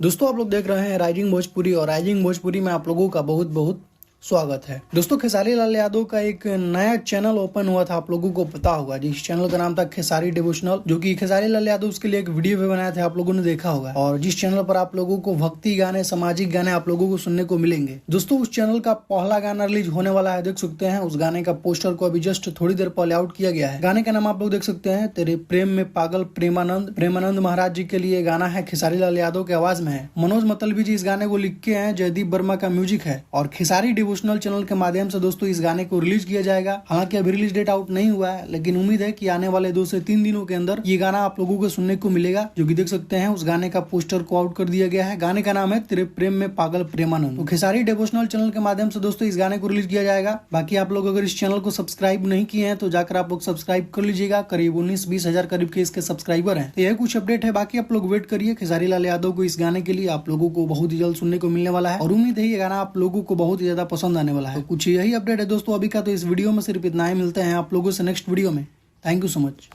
दोस्तों आप लोग देख रहे हैं राइजिंग भोजपुरी और राइजिंग भोजपुरी में आप लोगों का बहुत बहुत स्वागत है। दोस्तों खेसारी लाल यादव का एक नया चैनल ओपन हुआ था, आप लोगों को पता होगा। जिस चैनल का नाम था खेसारी डिवोशनल, जो कि खेसारी लाल यादव उसके लिए एक वीडियो भी बनाया था, आप लोगों ने देखा होगा। और जिस चैनल पर आप लोगों को भक्ति गाने, सामाजिक गाने आप लोगों को सुनने को मिलेंगे। दोस्तों उस चैनल का पहला गाना रिलीज होने वाला है, देख सकते हैं। उस गाने का पोस्टर को अभी जस्ट थोड़ी देर पहले आउट किया गया है। गाने का नाम आप लोग देख सकते हैं, तेरे प्रेम में पागल प्रेमानंद। प्रेमानंद महाराज जी के लिए गाना है, खेसारी लाल यादव के आवाज में है। मनोज मतलबी जी इस गाने को लिख के हैं, जयदीप वर्मा का म्यूजिक है और खेसारी डिवोशनल चैनल के माध्यम से दोस्तों इस गाने को रिलीज किया जाएगा। हालांकि अभी रिलीज डेट आउट नहीं हुआ है, लेकिन उम्मीद है कि आने वाले 2 से 3 दिनों के अंदर ये गाना आप लोगों को सुनने को मिलेगा। जो कि देख सकते हैं उस गाने का पोस्टर को आउट कर दिया गया है। गाने का नाम है तेरे प्रेम में पागल प्रेमानंद। तो खेसारी डिवोशनल चैनल के माध्यम से दोस्तों इस गाने को रिलीज किया जाएगा। बाकी आप लोग अगर इस चैनल को सब्सक्राइब नहीं किए हैं तो जाकर आप लोग सब्सक्राइब कर लीजिएगा। करीब 19-20 हजार करीब के इसके सब्सक्राइबर हैं। तो यह कुछ अपडेट है, बाकी आप लोग वेट करिए। खेसारी लाल यादव को इस गाने के लिए आप लोगों को बहुत ही जल्द सुनने को मिलने वाला है और उम्मीद है ये गाना आप लोगों को बहुत ही ज्यादा पसंद आने वाला है। तो कुछ यही अपडेट है दोस्तों अभी का। तो इस वीडियो में सिर्फ इतना ही, मिलते हैं आप लोगों से नेक्स्ट वीडियो में। Thank you so much.